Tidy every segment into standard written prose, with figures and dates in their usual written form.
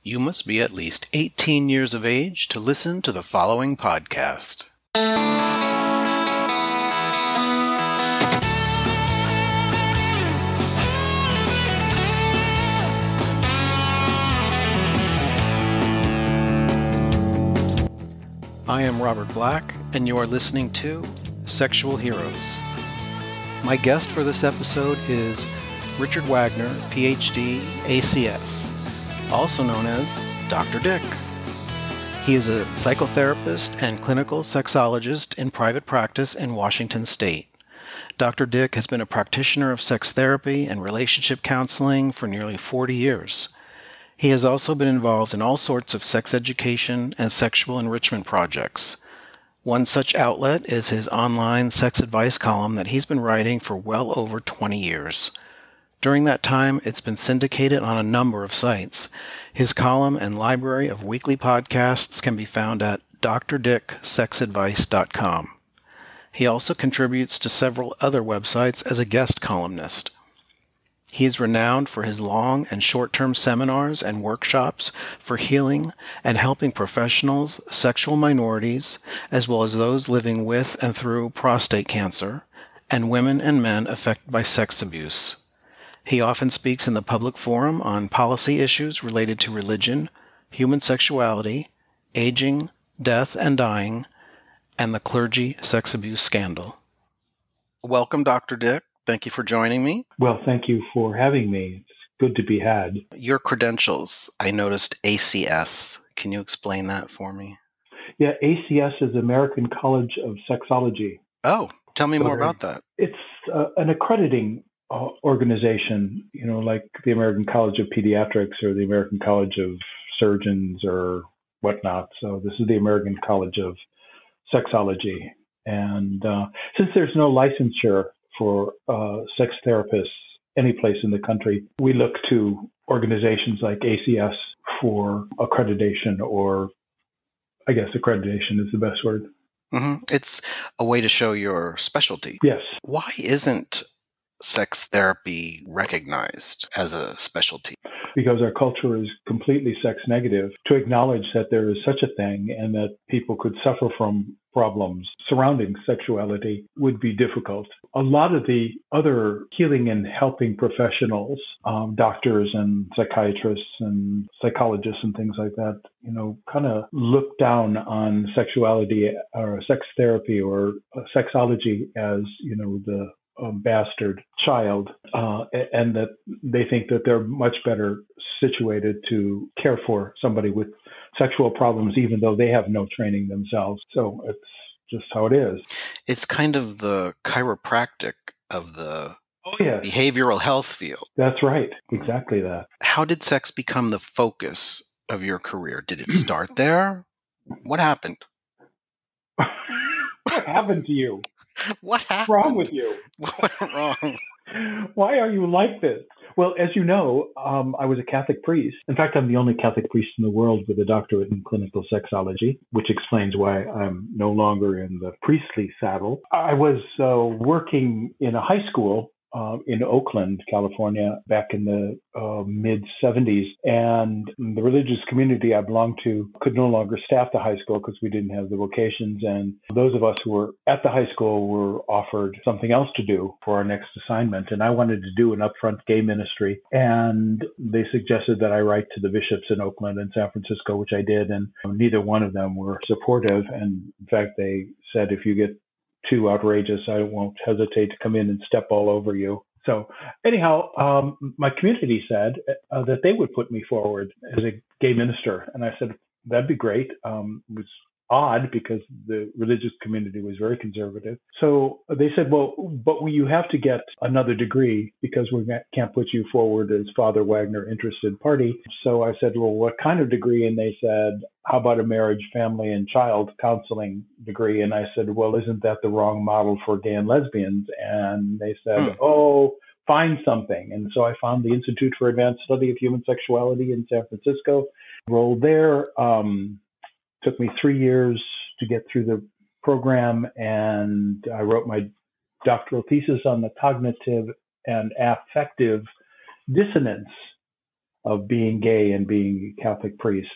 You must be at least 18 years of age to listen to the following podcast. I am Robert Black, and you are listening to Sexual Heroes. My guest for this episode is Richard Wagner, Ph.D., ACS, also known as Dr. Dick. He is a psychotherapist and clinical sexologist in private practice in Washington State. Dr. Dick has been a practitioner of sex therapy and relationship counseling for nearly 40 years. He has also been involved in all sorts of sex education and sexual enrichment projects. One such outlet is his online sex advice column that he's been writing for well over 20 years. During that time, it's been syndicated on a number of sites. His column and library of weekly podcasts can be found at drdicksexadvice.com. He also contributes to several other websites as a guest columnist. He is renowned for his long and short-term seminars and workshops for healing and helping professionals, sexual minorities, as well as those living with and through prostate cancer, and women and men affected by sex abuse. He often speaks in the public forum on policy issues related to religion, human sexuality, aging, death and dying, and the clergy sex abuse scandal. Welcome, Dr. Dick. Thank you for joining me. Well, thank you for having me. It's good to be had. Your credentials, I noticed ACS. Can you explain that for me? Yeah, ACS is American College of Sexology. Oh, tell me more about that. It's an accrediting organization, like the American College of Pediatrics or the American College of Surgeons or whatnot. So this is the American College of Sexology. And since there's no licensure for sex therapists any place in the country, we look to organizations like ACS for accreditation, or I guess accreditation is the best word. Mm-hmm. It's a way to show your specialty. Yes. Why isn't sex therapy recognized as a specialty? Because our culture is completely sex negative. To acknowledge that there is such a thing and that people could suffer from problems surrounding sexuality would be difficult. A lot of the other healing and helping professionals, doctors and psychiatrists and psychologists and things like that, kind of look down on sexuality or sex therapy or sexology as, the bastard child, and that they think that they're much better situated to care for somebody with sexual problems, even though they have no training themselves. So it's just how it is. It's kind of the chiropractic of the behavioral health field. That's right. Exactly that. How did sex become the focus of your career? Did it start there? What happened? What happened to you? What happened? What's wrong with you? What went wrong? Why are you like this? Well, as you know, I was a Catholic priest. In fact, I'm the only Catholic priest in the world with a doctorate in clinical sexology, which explains why I'm no longer in the priestly saddle. I was working in a high school in Oakland, California, back in the mid-'70s. And the religious community I belonged to could no longer staff the high school because we didn't have the vocations. And those of us who were at the high school were offered something else to do for our next assignment. And I wanted to do an upfront gay ministry. And they suggested that I write to the bishops in Oakland and San Francisco, which I did. And neither one of them were supportive. And in fact, they said, if you get too outrageous, I won't hesitate to come in and step all over you. So anyhow, my community said that they would put me forward as a gay minister. And I said, that'd be great. It was odd because the religious community was very conservative. So they said, well, but you have to get another degree because we can't put you forward as Father Wagner interested party. So I said, well, what kind of degree? And they said, how about a marriage, family, and child counseling degree? And I said, well, isn't that the wrong model for gay and lesbians? And they said, find something. And so I found the Institute for Advanced Study of Human Sexuality in San Francisco, enrolled there. Took me 3 years to get through the program, and I wrote my doctoral thesis on the cognitive and affective dissonance of being gay and being a Catholic priest.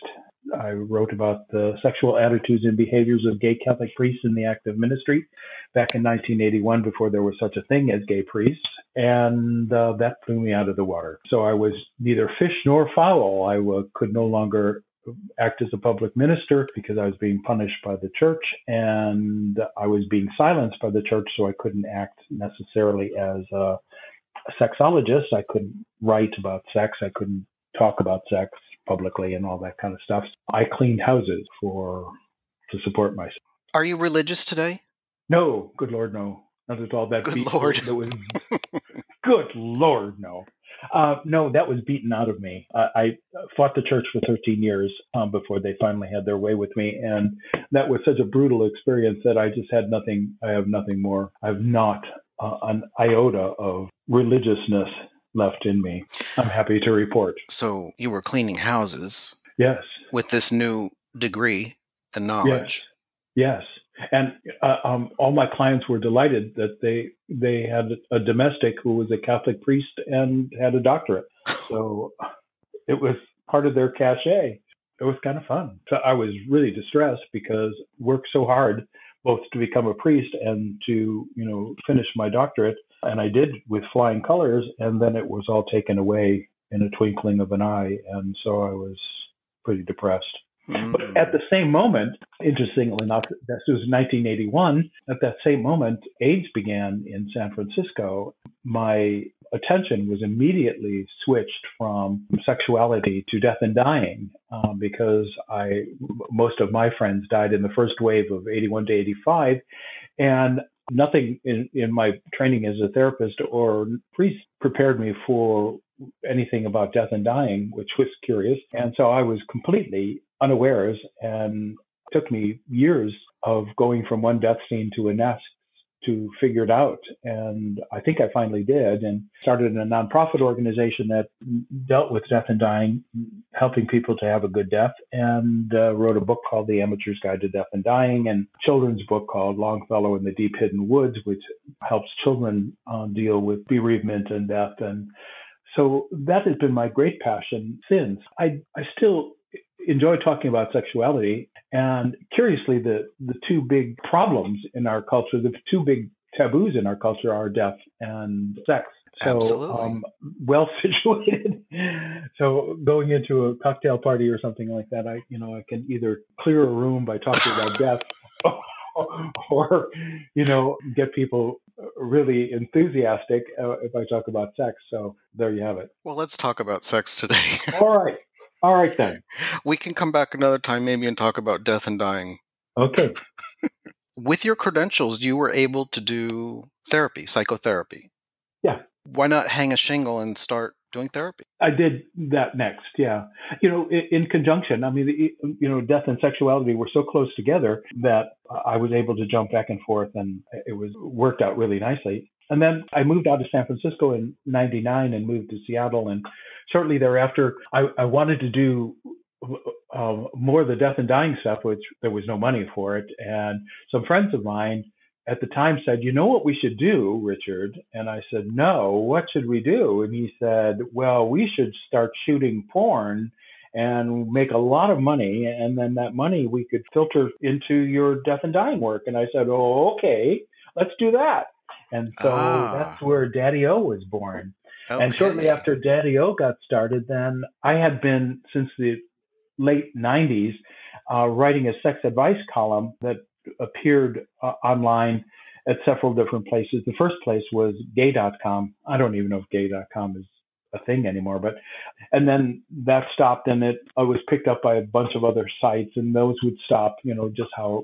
I wrote about the sexual attitudes and behaviors of gay Catholic priests in the active ministry back in 1981, before there was such a thing as gay priests, and that blew me out of the water. So I was neither fish nor fowl. I could no longer act as a public minister because I was being punished by the church, and I was being silenced by the church, so I couldn't act necessarily as a sexologist. I couldn't write about sex. I couldn't talk about sex publicly and all that kind of stuff. I cleaned houses to support myself. Are you religious today? No, good Lord, no. Not at all. Good Lord. Good Lord, no. No, that was beaten out of me. I fought the church for 13 years before they finally had their way with me. And that was such a brutal experience that I just had nothing. I have nothing more. I have not an iota of religiousness left in me. I'm happy to report. So you were cleaning houses. Yes. With this new degree and knowledge. Yes. And all my clients were delighted that they had a domestic who was a Catholic priest and had a doctorate. So it was part of their cachet. It was kind of fun. So I was really distressed because I worked so hard both to become a priest and to, finish my doctorate. And I did with flying colors, and then it was all taken away in a twinkling of an eye. And so I was pretty depressed. Mm-hmm. But at the same moment, interestingly enough, this was 1981, at that same moment, AIDS began in San Francisco. My attention was immediately switched from sexuality to death and dying because most of my friends died in the first wave of 81 to 85. And nothing in my training as a therapist or priest prepared me for anything about death and dying, which was curious. And so I was completely unawares, and it took me years of going from one death scene to a next to figure it out. And I think I finally did, and started a nonprofit organization that dealt with death and dying, helping people to have a good death, and wrote a book called The Amateur's Guide to Death and Dying, and a children's book called Longfellow in the Deep Hidden Woods, which helps children deal with bereavement and death. And so that has been my great passion since. I still enjoy talking about sexuality. And curiously, the two big problems in our culture, the two big taboos in our culture are death and sex. So well situated. So going into a cocktail party or something like that, I can either clear a room by talking about death or, get people really enthusiastic if I talk about sex. So there you have it. Well, let's talk about sex today. All right, then. We can come back another time maybe and talk about death and dying. Okay. With your credentials, you were able to do therapy, psychotherapy. Yeah. Why not hang a shingle and start doing therapy? I did that next, yeah. In conjunction, death and sexuality were so close together that I was able to jump back and forth, and it worked out really nicely. And then I moved out of San Francisco in 99 and moved to Seattle. And shortly thereafter, I wanted to do more of the death and dying stuff, which there was no money for it. And some friends of mine at the time said, "You know what we should do, Richard?" And I said, "No, what should we do?" And he said, "Well, we should start shooting porn and make a lot of money. And then that money we could filter into your death and dying work." And I said, "Oh, okay, let's do that." And so that's where Daddy-O was born. Okay. And shortly after Daddy-O got started, then I had been, since the late 90s, writing a sex advice column that appeared online at several different places. The first place was gay.com. I don't even know if gay.com is a thing anymore, and then that stopped, and it was picked up by a bunch of other sites, and those would stop, just how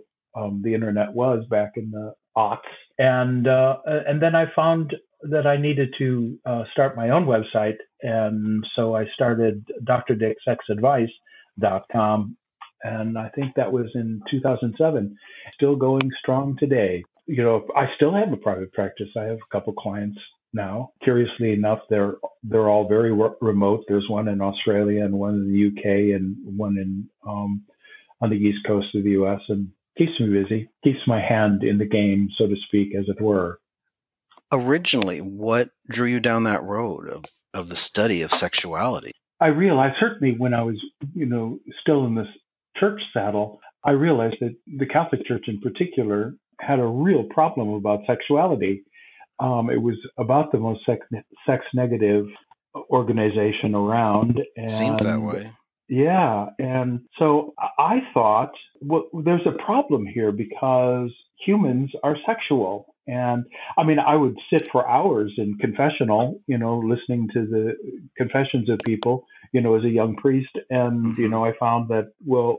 the internet was back in the aughts. And then I found that I needed to start my own website. And so I started drdicksexadvice.com. And I think that was in 2007, still going strong today. I still have a private practice. I have a couple clients now. Curiously enough, they're all very remote. There's one in Australia and one in the UK and one in on the East Coast of the US, and keeps me busy, keeps my hand in the game, so to speak, as it were. Originally, what drew you down that road of the study of sexuality? I realized, certainly when I was, still in this church saddle, I realized that the Catholic Church in particular had a real problem about sexuality. It was about the most sex negative organization around. Seems that And way. yeah. And so I thought, well, there's a problem here because humans are sexual. And I mean, I would sit for hours in confessional, listening to the confessions of people, as a young priest. And, I found that, well,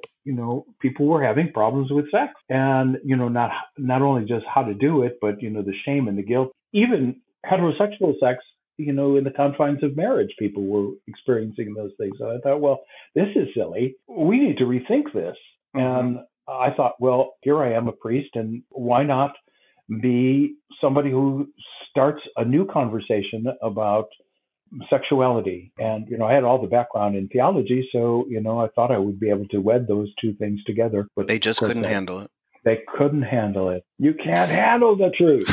people were having problems with sex and, not only just how to do it, but, the shame and the guilt, even heterosexual sex, in the confines of marriage, people were experiencing those things. So I thought, well, this is silly. We need to rethink this. And I thought, well, here I am, a priest, and why not be somebody who starts a new conversation about sexuality? And, I had all the background in theology, so, I thought I would be able to wed those two things together. But they just couldn't handle it. They couldn't handle it. You can't handle the truth.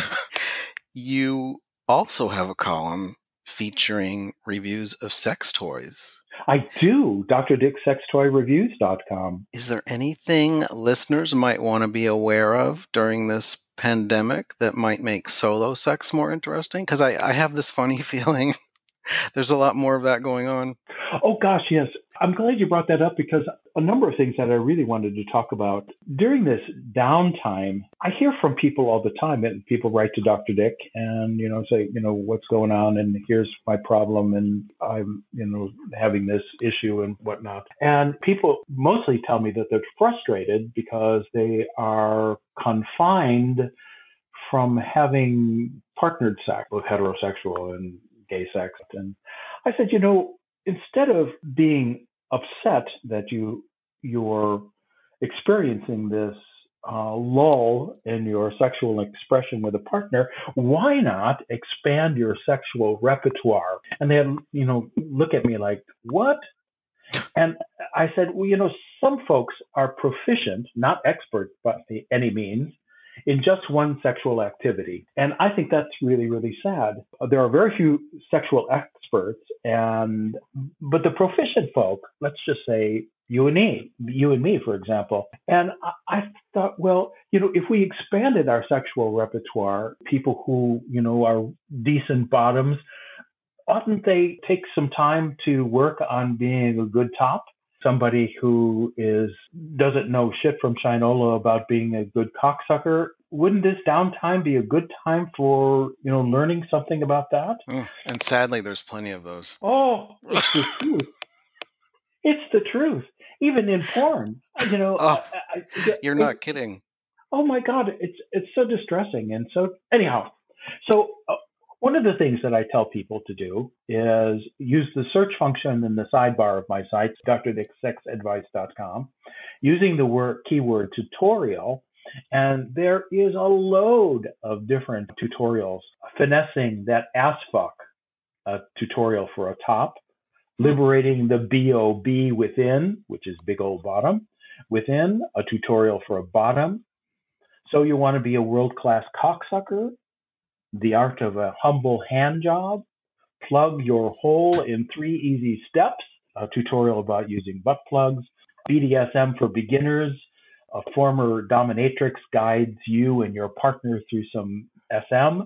You also have a column featuring reviews of sex toys. I do. DrDickSexToyReviews.com. Is there anything listeners might want to be aware of during this pandemic that might make solo sex more interesting? Because I have this funny feeling there's a lot more of that going on. Oh, gosh, yes. I'm glad you brought that up because a number of things that I really wanted to talk about. During this downtime, I hear from people all the time, and people write to Dr. Dick and, say, what's going on, and here's my problem, and I'm, having this issue and whatnot. And people mostly tell me that they're frustrated because they are confined from having partnered sex, both heterosexual and gay sex. And I said, instead of being upset that you're experiencing this lull in your sexual expression with a partner, why not expand your sexual repertoire? And they look at me like, what? And I said, well, some folks are proficient, not expert by any means, in just one sexual activity. And I think that's really, really sad. There are very few sexual experts, but the proficient folk, let's just say you and me, for example. And I thought, well, if we expanded our sexual repertoire, people who, are decent bottoms, oughtn't they take some time to work on being a good top? Somebody who doesn't know shit from Shinola about being a good cocksucker, wouldn't this downtime be a good time for, learning something about that? And sadly, there's plenty of those. Oh, it's the truth. It's the truth. Even in porn, you're not kidding. Oh my God, it's so distressing. And so anyhow, one of the things that I tell people to do is use the search function in the sidebar of my site, drdicksexadvice.com, using the keyword tutorial. And there is a load of different tutorials. Finessing that ass fuck, a tutorial for a top. Liberating the BOB within, which is big old bottom, within, a tutorial for a bottom. So you want to be a world-class cocksucker? The art of a humble hand job, plug your hole in 3 easy steps, a tutorial about using butt plugs, BDSM for beginners, a former dominatrix guides you and your partner through some SM,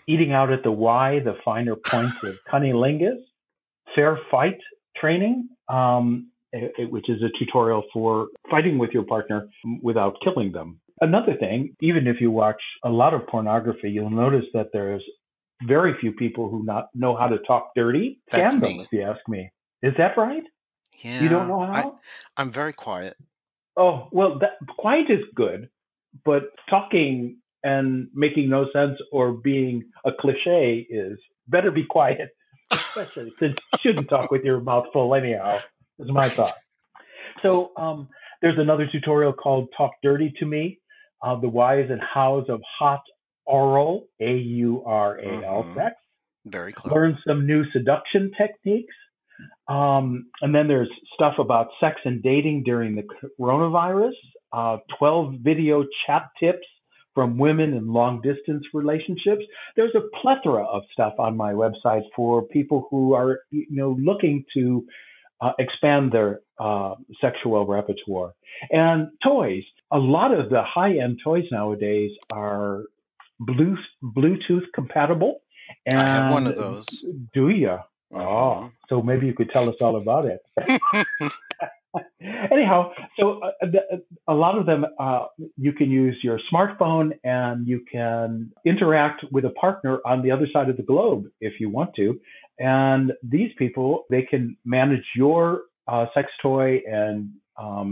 eating out at the Y, the finer points of cunnilingus, fair fight training, which is a tutorial for fighting with your partner without killing them. Another thing, even if you watch a lot of pornography, you'll notice that there's very few people who know how to talk dirty. That's Scam me. them, if you ask me. Is that right? Yeah. You don't know how? I'm very quiet. Oh, well, quiet is good, but talking and making no sense or being a cliche is better be quiet, especially since you shouldn't talk with your mouth full anyhow, is my thought. So there's another tutorial called Talk Dirty to Me, the whys and hows of hot oral, AURAL sex. Very clever. Learn some new seduction techniques. And then there's stuff about sex and dating during the coronavirus, 12 video chat tips from women in long distance relationships. There's a plethora of stuff on my website for people who are, looking to expand their sexual repertoire. And toys. A lot of the high-end toys nowadays are Bluetooth compatible. And I have one of those. do you? Mm-hmm. Oh, so maybe you could tell us all about it. Anyhow, so a lot of them, you can use your smartphone and you can interact with a partner on the other side of the globe if you want to. And these people, they can manage your sex toy and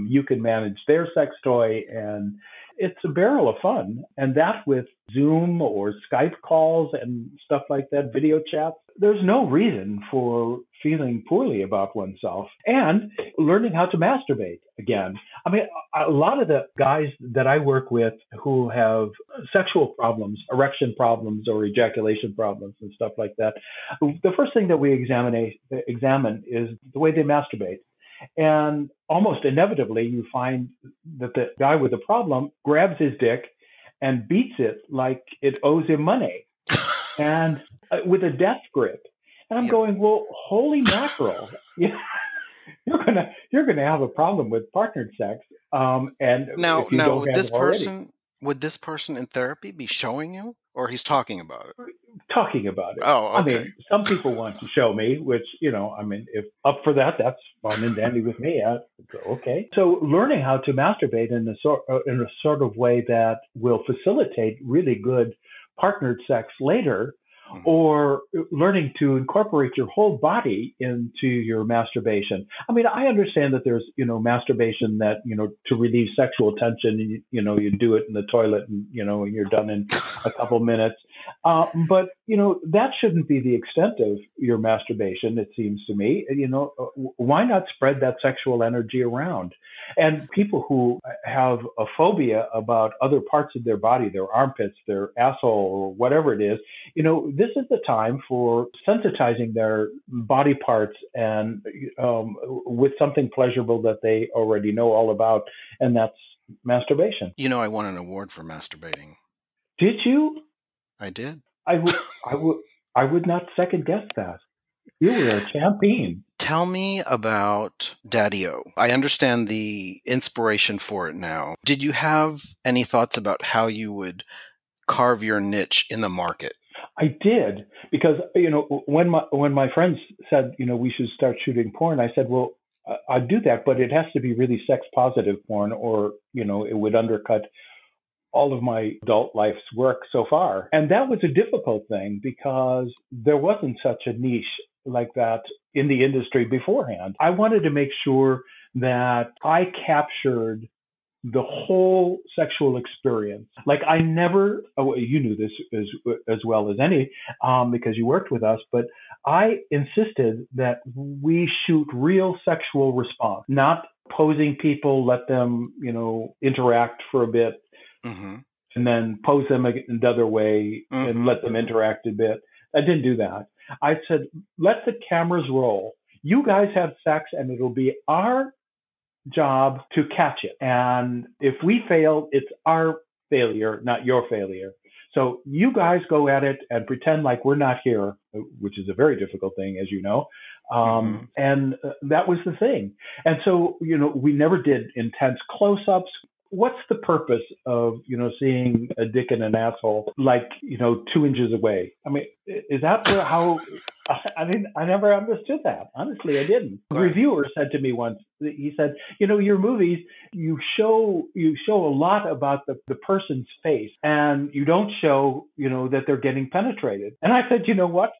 you can manage their sex toy, and it's a barrel of fun. And that with Zoom or Skype calls and stuff like that, video chats, there's no reason for feeling poorly about oneself. And learning how to masturbate again. I mean, a lot of the guys that I work with who have sexual problems, erection problems or ejaculation problems and stuff like that, the first thing that we examine is the way they masturbate. And almost inevitably, you find that the guy with the problem grabs his dick and beats it like it owes him money, and with a death grip. And I'm going, well, holy mackerel! You're gonna have a problem with partnered sex. And now, if you don't have it already. Would this person in therapy be showing you, or he's talking about it? Talking about it. Oh, okay. I mean, some people want to show me, which, if up for that, that's fine and dandy with me. Okay. So learning how to masturbate in a sort of way that will facilitate really good partnered sex later, or learning to incorporate your whole body into your masturbation. I mean, I understand that there's, masturbation that, to relieve sexual tension, you do it in the toilet and, and you're done in a couple minutes. But, that shouldn't be the extent of your masturbation, it seems to me. Why not spread that sexual energy around? And people who have a phobia about other parts of their body, their armpits, their asshole, or whatever it is, this is the time for sensitizing their body parts and with something pleasurable that they already know all about, and that's masturbation. I won an award for masturbating. Did you? I did. I would not second guess that. You were a champion. Tell me about Daddy-O. I understand the inspiration for it now. Did you have any thoughts about how you would carve your niche in the market? I did, because, when my friends said, we should start shooting porn, I said, well, I'd do that, but it has to be really sex positive porn, or, it would undercut all of my adult life's work so far. And that was a difficult thing because there wasn't such a niche like that in the industry beforehand. I wanted to make sure that I captured the whole sexual experience. Like I never, you knew this as well as any, because you worked with us, but I insisted that we shoot real sexual response, not posing people, let them, interact for a bit, and then pose them another way and let them interact a bit. I didn't do that. I said, let the cameras roll. You guys have sex and it'll be our job to catch it. And if we fail, it's our failure, not your failure. So you guys go at it and pretend like we're not here, which is a very difficult thing, as you know. And that was the thing. And so, we never did intense close-ups. What's the purpose of, seeing a dick and an asshole like, 2 inches away? I mean, is that how? I never understood that. Honestly, I didn't. A reviewer said to me once, he said, your movies, you show a lot about the person's face, and you don't show, that they're getting penetrated. And I said, you know what?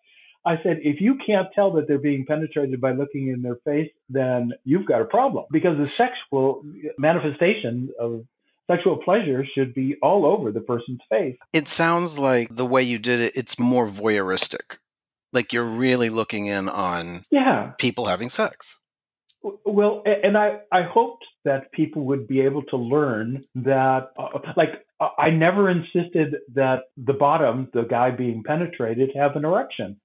I said, if you can't tell that they're being penetrated by looking in their face, then you've got a problem, because the sexual manifestation of sexual pleasure should be all over the person's face. It sounds like the way you did it, it's more voyeuristic. Like you're really looking in on people having sex. Well, and I hoped that people would be able to learn that, I never insisted that the bottom, the guy being penetrated, have an erection.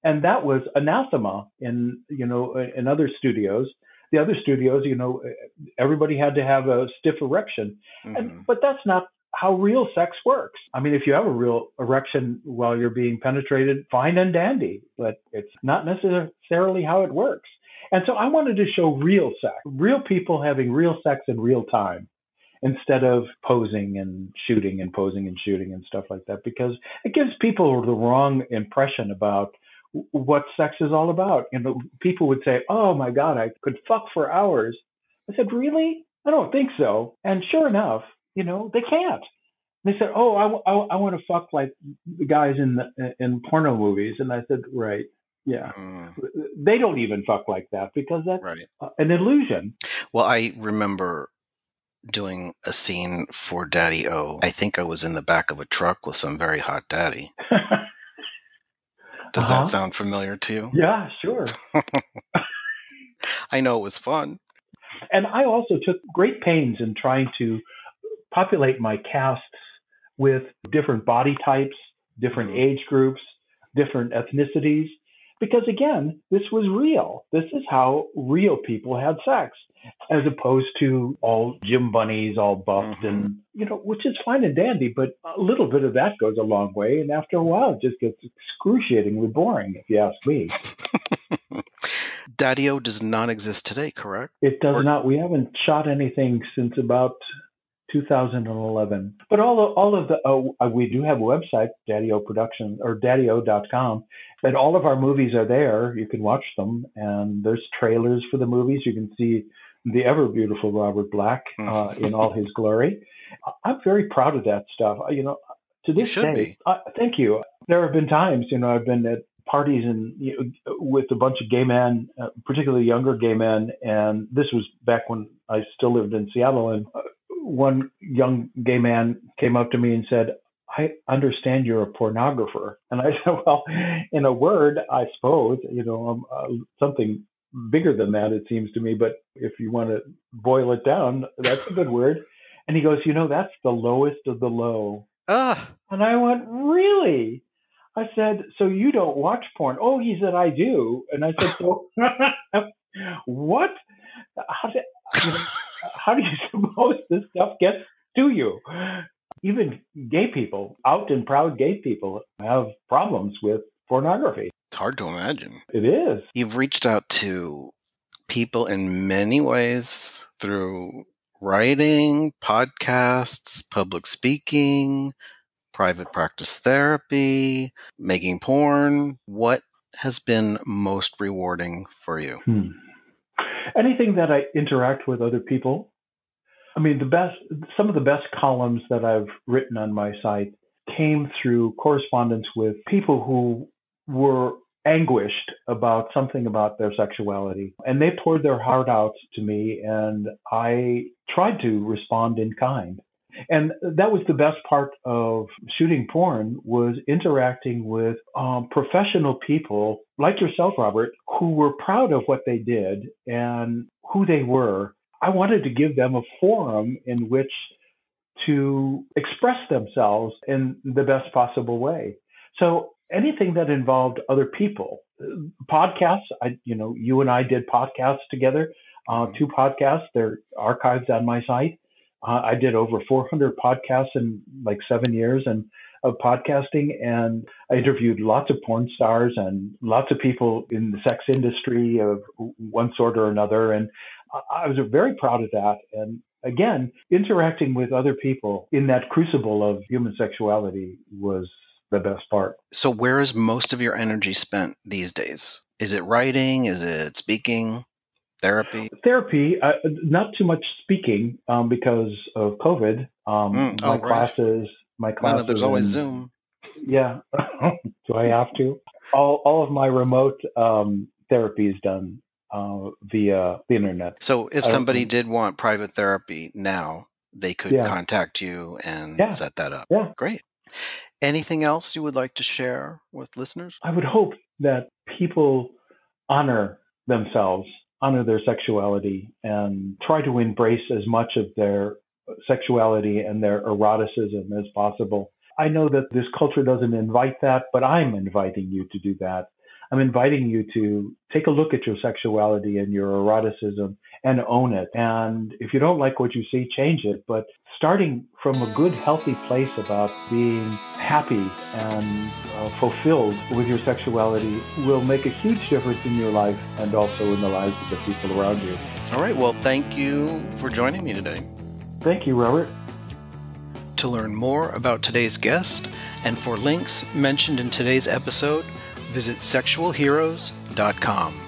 And that was anathema in other studios. The other studios, everybody had to have a stiff erection. But that's not how real sex works. I mean, if you have a real erection while you're being penetrated, fine and dandy, but it's not necessarily how it works. And so I wanted to show real sex, real people having real sex in real time, instead of posing and shooting and posing and shooting and stuff like that, because it gives people the wrong impression about what sex is all about. You know, people would say, "Oh my God, I could fuck for hours." I said, "Really? I don't think so." And sure enough, you know, they can't. They said, "Oh, I want to fuck like the guys in porno movies," and I said, "Right, yeah." They don't even fuck like that because that's Right. an illusion. Well, I remember doing a scene for Daddy O. I think I was in the back of a truck with some very hot daddy. Does that sound familiar to you? Yeah, sure. I know it was fun. And I also took great pains in trying to populate my casts with different body types, different age groups, different ethnicities, because again, this was real. This is how real people had sex, as opposed to all gym bunnies, all buffed, and, you know, which is fine and dandy, but a little bit of that goes a long way. And after a while, it just gets excruciatingly boring, if you ask me. Daddy-O does not exist today, correct? It does not. We haven't shot anything since about 2011. But all of the we do have a website, Daddy-O Production or daddyo.com, and all of our movies are there. You can watch them, and there's trailers for the movies. You can see the ever beautiful Robert Black in all his glory. I'm very proud of that stuff. You know, to this day. Thank you. There have been times, you know, I've been at parties and with a bunch of gay men, particularly younger gay men, and this was back when I still lived in Seattle. And one young gay man came up to me and said, "I understand you're a pornographer." And I said, "Well, in a word, I suppose, you know, something bigger than that, it seems to me. But if you want to boil it down, that's a good word." And he goes, "You know, that's the lowest of the low." And I went, "Really?" I said, "So you don't watch porn?" "Oh," he said, "I do." And I said, "So what? How do you suppose this stuff gets to you?" Even gay people, out and proud gay people, have problems with pornography. It's hard to imagine. It is. You've reached out to people in many ways through writing, podcasts, public speaking, private practice therapy, making porn. What has been most rewarding for you? Anything that I interact with other people. I mean, some of the best columns that I've written on my site came through correspondence with people who were anguished about something about their sexuality. And they poured their heart out to me, and I tried to respond in kind. And that was the best part of shooting porn, was interacting with professional people like yourself, Robert, who were proud of what they did and who they were. I wanted to give them a forum in which to express themselves in the best possible way. So anything that involved other people, podcasts, you and I did podcasts together, 2 podcasts, they're archived on my site. I did over 400 podcasts in like 7 years of podcasting, and I interviewed lots of porn stars and lots of people in the sex industry of one sort or another. And I was very proud of that. And again, interacting with other people in that crucible of human sexuality was the best part. So where is most of your energy spent these days? Is it writing? Is it speaking? Therapy? Therapy, not too much speaking because of COVID. My classes. Well, there's always Zoom. Yeah. Do I have to? All of my remote therapy is done via the internet. So if somebody did want private therapy now, they could contact you and set that up. Yeah. Great. Anything else you would like to share with listeners? I would hope that people honor themselves, honor their sexuality, and try to embrace as much of their sexuality and their eroticism as possible. I know that this culture doesn't invite that, but I'm inviting you to do that. I'm inviting you to take a look at your sexuality and your eroticism and own it. And if you don't like what you see, change it. But starting from a good, healthy place about being happy and fulfilled with your sexuality will make a huge difference in your life and also in the lives of the people around you. All right. Well, thank you for joining me today. Thank you, Robert. To learn more about today's guest and for links mentioned in today's episode, visit sexualheroes.com.